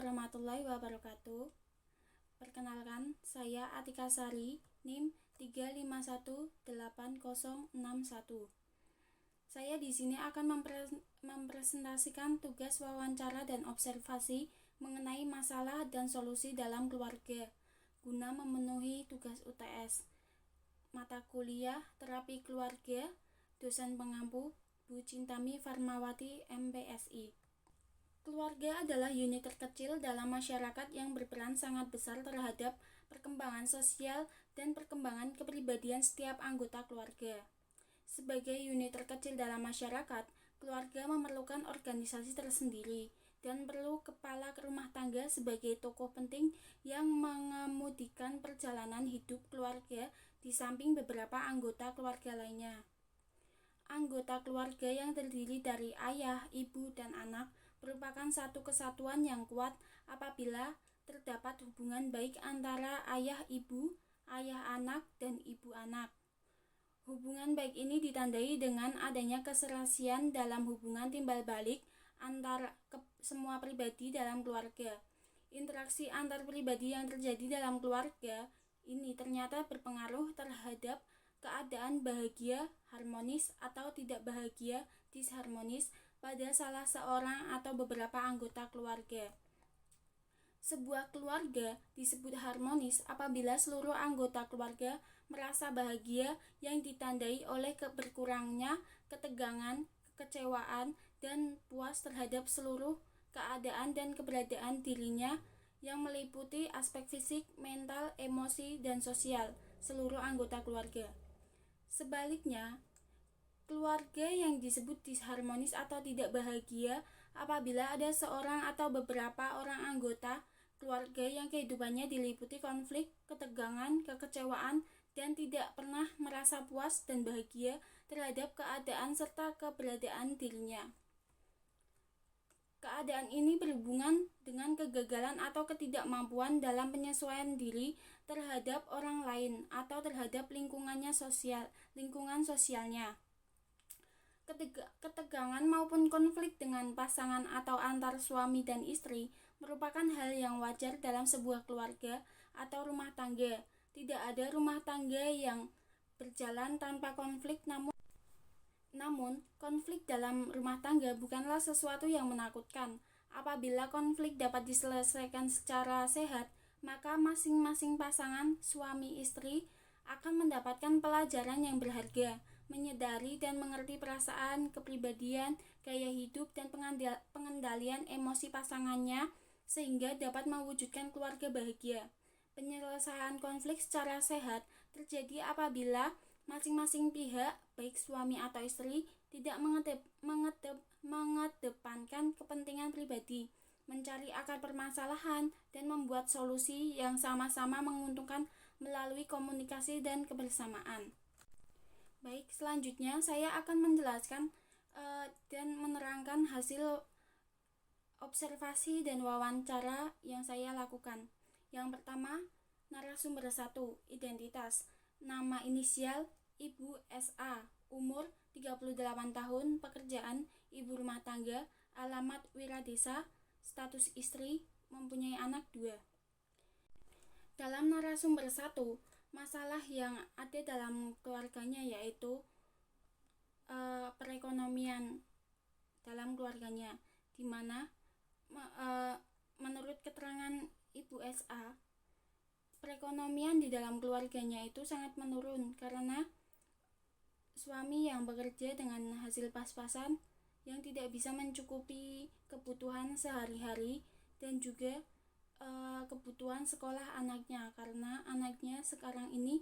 warahmatullahi wabarakatuh. Perkenalkan, saya Atika Sari, NIM 3518061. Saya di sini akan mempresentasikan tugas wawancara dan observasi mengenai masalah dan solusi dalam keluarga guna memenuhi tugas UTS. Mata kuliah Terapi Keluarga, dosen pengampu Bu Cintami Farmawati, MPSI. Keluarga adalah unit terkecil dalam masyarakat yang berperan sangat besar terhadap perkembangan sosial dan perkembangan kepribadian setiap anggota keluarga. Sebagai unit terkecil dalam masyarakat, keluarga memerlukan organisasi tersendiri dan perlu kepala rumah tangga sebagai tokoh penting yang mengemudikan perjalanan hidup keluarga di samping beberapa anggota keluarga lainnya. Anggota keluarga yang terdiri dari ayah, ibu, dan anak merupakan satu kesatuan yang kuat apabila terdapat hubungan baik antara ayah ibu, ayah anak, dan ibu anak. Hubungan baik ini ditandai dengan adanya keserasian dalam hubungan timbal balik antar semua pribadi dalam keluarga. Interaksi antar pribadi yang terjadi dalam keluarga ini ternyata berpengaruh terhadap keadaan bahagia, harmonis, atau tidak bahagia, disharmonis pada salah seorang atau beberapa anggota keluarga. Sebuah keluarga disebut harmonis apabila seluruh anggota keluarga merasa bahagia yang ditandai oleh berkurangnya ketegangan, kekecewaan, dan puas terhadap seluruh keadaan dan keberadaan dirinya yang meliputi aspek fisik, mental, emosi, dan sosial seluruh anggota keluarga. Sebaliknya, keluarga yang disebut disharmonis atau tidak bahagia apabila ada seorang atau beberapa orang anggota keluarga yang kehidupannya diliputi konflik, ketegangan, kekecewaan, dan tidak pernah merasa puas dan bahagia terhadap keadaan serta keberadaan dirinya. Keadaan ini berhubungan dengan kegagalan atau ketidakmampuan dalam penyesuaian diri terhadap orang lain atau terhadap lingkungan sosialnya. Ketegangan maupun konflik dengan pasangan atau antar suami dan istri merupakan hal yang wajar dalam sebuah keluarga atau rumah tangga. Tidak ada rumah tangga yang berjalan tanpa konflik, namun konflik dalam rumah tangga bukanlah sesuatu yang menakutkan. Apabila konflik dapat diselesaikan secara sehat, maka masing-masing pasangan, suami istri, akan mendapatkan pelajaran yang berharga, menyadari dan mengerti perasaan, kepribadian, gaya hidup, dan pengendalian emosi pasangannya sehingga dapat mewujudkan keluarga bahagia. Penyelesaian konflik secara sehat terjadi apabila masing-masing pihak, baik suami atau istri, tidak mengedepankan kepentingan pribadi, mencari akar permasalahan, dan membuat solusi yang sama-sama menguntungkan melalui komunikasi dan kebersamaan. Baik, selanjutnya saya akan menjelaskan dan menerangkan hasil observasi dan wawancara yang saya lakukan. Yang pertama, narasumber 1, identitas. Nama inisial Ibu SA, umur 38 tahun, pekerjaan ibu rumah tangga, alamat Wiradesa, status istri, mempunyai anak 2. Dalam narasumber 1, masalah yang ada dalam keluarganya yaitu perekonomian dalam keluarganya, di mana menurut keterangan Ibu SA, perekonomian di dalam keluarganya itu sangat menurun karena suami yang bekerja dengan hasil pas-pasan yang tidak bisa mencukupi kebutuhan sehari-hari dan juga kebutuhan sekolah anaknya, karena anaknya sekarang ini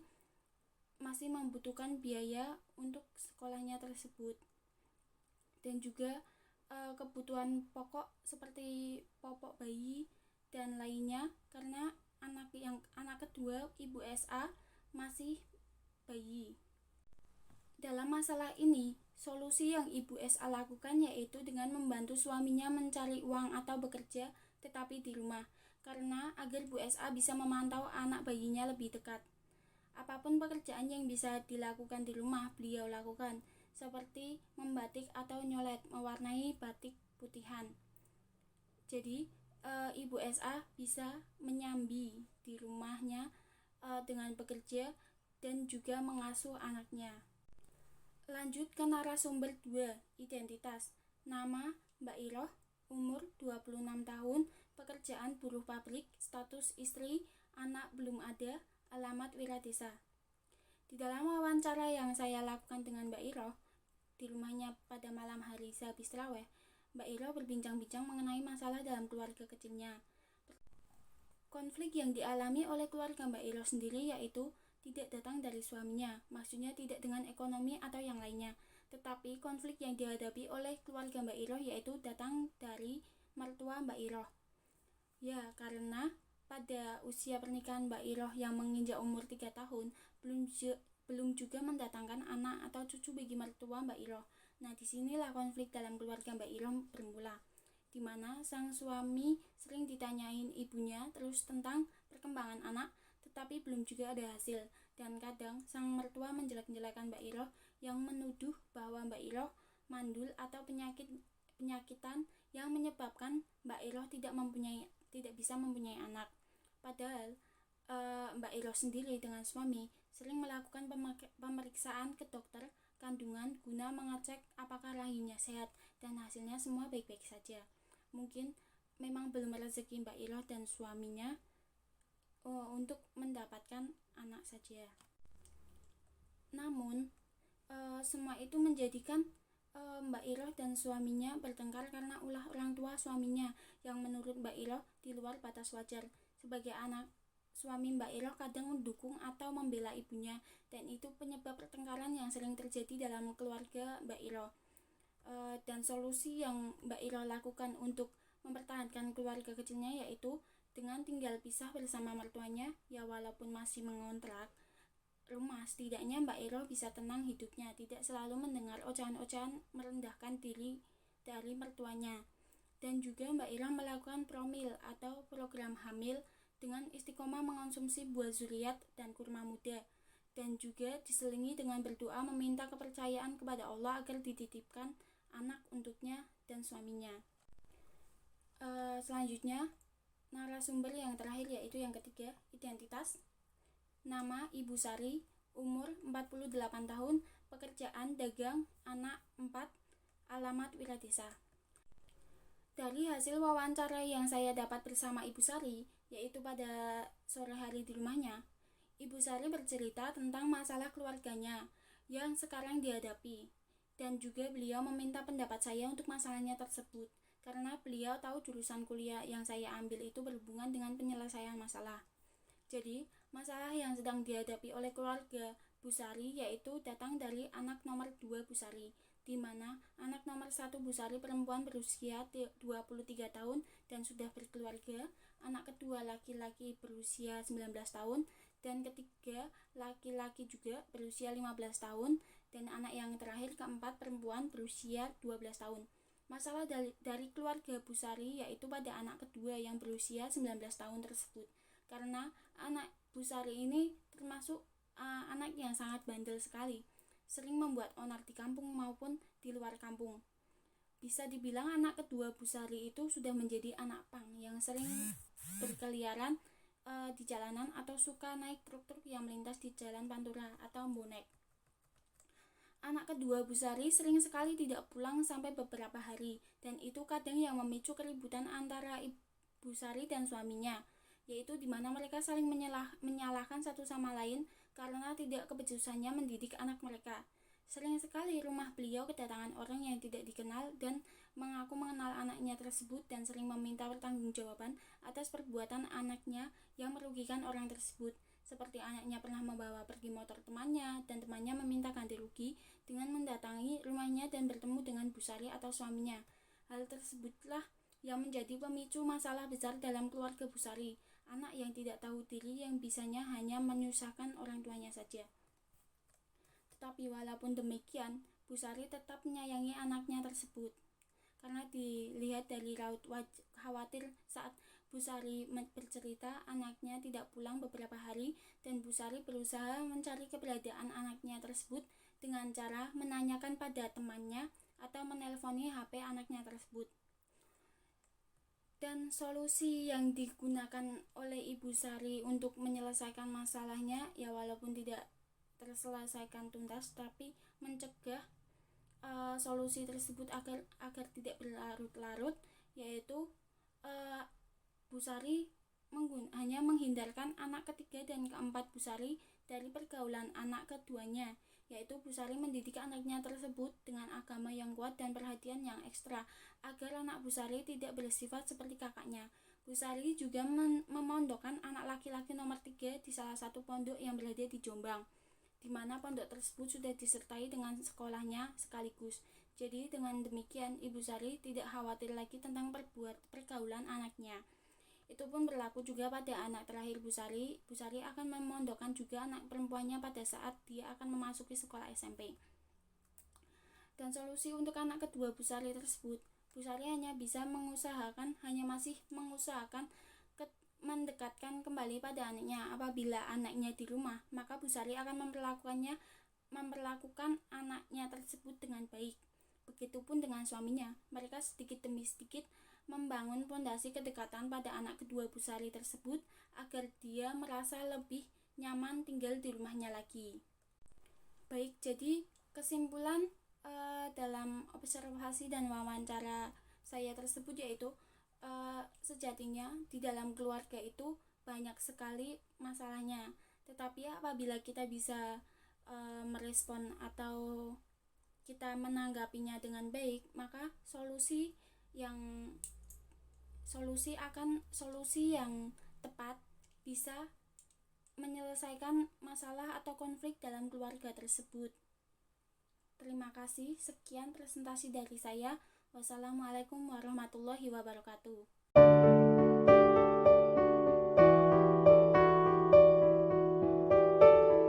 masih membutuhkan biaya untuk sekolahnya tersebut, dan juga kebutuhan pokok seperti popok bayi dan lainnya, karena anak kedua Ibu SA masih bayi. Dalam masalah ini, solusi yang Ibu SA lakukan yaitu dengan membantu suaminya mencari uang atau bekerja tetapi di rumah, karena agar Bu SA bisa memantau anak bayinya lebih dekat. Apapun pekerjaan yang bisa dilakukan di rumah, beliau lakukan, seperti membatik atau nyolet, mewarnai batik putihan. Jadi, Ibu SA bisa menyambi di rumahnya dengan bekerja dan juga mengasuh anaknya. Lanjut ke narasumber 2, identitas. Nama Mbak Iroh, umur 26 tahun, pekerjaan buruh pabrik, status istri, anak belum ada, alamat Wiradesa. Di dalam wawancara yang saya lakukan dengan Mbak Iroh di rumahnya pada malam hari sehabis tarawih, Mbak Iroh berbincang-bincang mengenai masalah dalam keluarga kecilnya. Konflik yang dialami oleh keluarga Mbak Iroh sendiri yaitu tidak datang dari suaminya, maksudnya tidak dengan ekonomi atau yang lainnya, tetapi konflik yang dihadapi oleh keluarga Mbak Iroh yaitu datang dari mertua Mbak Iroh. Ya, karena pada usia pernikahan Mbak Iroh yang menginjak umur 3 tahun, belum juga mendatangkan anak atau cucu bagi mertua Mbak Iroh. Nah, disinilah konflik dalam keluarga Mbak Iroh bermula, di mana sang suami sering ditanyain ibunya terus tentang perkembangan anak, tetapi belum juga ada hasil. Dan kadang sang mertua menjelek-jelekan Mbak Iroh yang menuduh bahwa Mbak Iroh mandul atau penyakitan yang menyebabkan Mbak Iroh tidak bisa mempunyai anak. Padahal Mbak Iroh sendiri dengan suami sering melakukan pemeriksaan ke dokter kandungan guna mengecek apakah rahimnya sehat, dan hasilnya semua baik-baik saja. Mungkin memang belum rezeki Mbak Iroh dan suaminya untuk mendapatkan anak saja. Namun semua itu menjadikan Mbak Iroh dan suaminya bertengkar karena ulah orang tua suaminya yang menurut Mbak Iroh di luar batas wajar. Sebagai anak, suami Mbak Iroh kadang mendukung atau membela ibunya, dan itu penyebab pertengkaran yang sering terjadi dalam keluarga Mbak Iroh. Dan solusi yang Mbak Iroh lakukan untuk mempertahankan keluarga kecilnya yaitu dengan tinggal pisah bersama mertuanya, ya walaupun masih mengontrak rumah, setidaknya Mbak Iroh bisa tenang hidupnya, tidak selalu mendengar ocehan-ocehan merendahkan diri dari mertuanya. Dan juga Mbak Iroh melakukan promil atau program hamil dengan istiqomah mengonsumsi buah zuriat dan kurma muda, dan juga diselingi dengan berdoa meminta kepercayaan kepada Allah agar dititipkan anak untuknya dan suaminya. Selanjutnya narasumber yang terakhir yaitu yang ketiga, identitas. Nama Ibu Sari, umur 48 tahun, pekerjaan dagang, anak 4, alamat Wiradesa. Dari hasil wawancara yang saya dapat bersama Ibu Sari, yaitu pada sore hari di rumahnya, Ibu Sari bercerita tentang masalah keluarganya yang sekarang dihadapi, dan juga beliau meminta pendapat saya untuk masalahnya tersebut, karena beliau tahu jurusan kuliah yang saya ambil itu berhubungan dengan penyelesaian masalah. Jadi, masalah yang sedang dihadapi oleh keluarga Bu Sari yaitu datang dari anak nomor 2 Bu Sari, di mana anak nomor 1 Bu Sari perempuan berusia 23 tahun dan sudah berkeluarga, anak kedua laki-laki berusia 19 tahun, dan ketiga laki-laki juga berusia 15 tahun, dan anak yang terakhir keempat perempuan berusia 12 tahun. Masalah dari keluarga Bu Sari yaitu pada anak kedua yang berusia 19 tahun tersebut, karena anak Bu Sari ini termasuk anak yang sangat bandel sekali, sering membuat onar di kampung maupun di luar kampung. Bisa dibilang anak kedua Bu Sari itu sudah menjadi anak pang yang sering berkeliaran di jalanan atau suka naik truk-truk yang melintas di jalan Pantura atau bonek. Anak kedua Bu Sari sering sekali tidak pulang sampai beberapa hari, dan itu kadang yang memicu keributan antara Ibu Sari dan suaminya, yaitu di mana mereka saling menyalahkan satu sama lain karena tidak kebejusannya mendidik anak mereka. Sering sekali rumah beliau kedatangan orang yang tidak dikenal dan mengaku mengenal anaknya tersebut, dan sering meminta pertanggungjawaban atas perbuatan anaknya yang merugikan orang tersebut. Seperti anaknya pernah membawa pergi motor temannya, dan temannya meminta ganti rugi dengan mendatangi rumahnya dan bertemu dengan Bu Sari atau suaminya. Hal tersebutlah yang menjadi pemicu masalah besar dalam keluarga Bu Sari, anak yang tidak tahu diri yang bisanya hanya menyusahkan orang tuanya saja. Tetapi walaupun demikian, Bu Sari tetap menyayangi anaknya tersebut, karena dilihat dari raut wajah khawatir saat Bu Sari bercerita anaknya tidak pulang beberapa hari, dan Bu Sari berusaha mencari keberadaan anaknya tersebut dengan cara menanyakan pada temannya atau menelponi HP anaknya tersebut. Dan solusi yang digunakan oleh Ibu Sari untuk menyelesaikan masalahnya ya walaupun tidak terselesaikan tuntas tapi mencegah solusi tersebut agar tidak berlarut-larut, yaitu Bu Sari hanya menghindarkan anak ketiga dan keempat Bu Sari dari pergaulan anak keduanya, yaitu Bu Sari mendidik anaknya tersebut dengan agama yang kuat dan perhatian yang ekstra agar anak Bu Sari tidak bersifat seperti kakaknya. Bu Sari juga memondokkan anak laki-laki nomor 3 di salah satu pondok yang berada di Jombang, di mana pondok tersebut sudah disertai dengan sekolahnya sekaligus. Jadi dengan demikian Ibu Sari tidak khawatir lagi tentang pergaulan anaknya. Itu pun berlaku juga pada anak terakhir Bu Sari. Bu Sari akan memondokkan juga anak perempuannya pada saat dia akan memasuki sekolah SMP. Dan solusi untuk anak kedua Bu Sari tersebut, Bu Sari masih mengusahakan mendekatkan kembali pada anaknya. Apabila anaknya di rumah, maka Bu Sari akan memperlakukan anaknya tersebut dengan baik. Begitupun dengan suaminya. Mereka sedikit demi sedikit membangun fondasi kedekatan pada anak kedua Bu Sari tersebut agar dia merasa lebih nyaman tinggal di rumahnya lagi. Baik, jadi kesimpulan dalam observasi dan wawancara saya tersebut yaitu sejatinya di dalam keluarga itu banyak sekali masalahnya, tetapi apabila kita bisa merespon atau kita menanggapinya dengan baik, maka solusi yang tepat bisa menyelesaikan masalah atau konflik dalam keluarga tersebut. Terima kasih, sekian presentasi dari saya. Wassalamualaikum warahmatullahi wabarakatuh.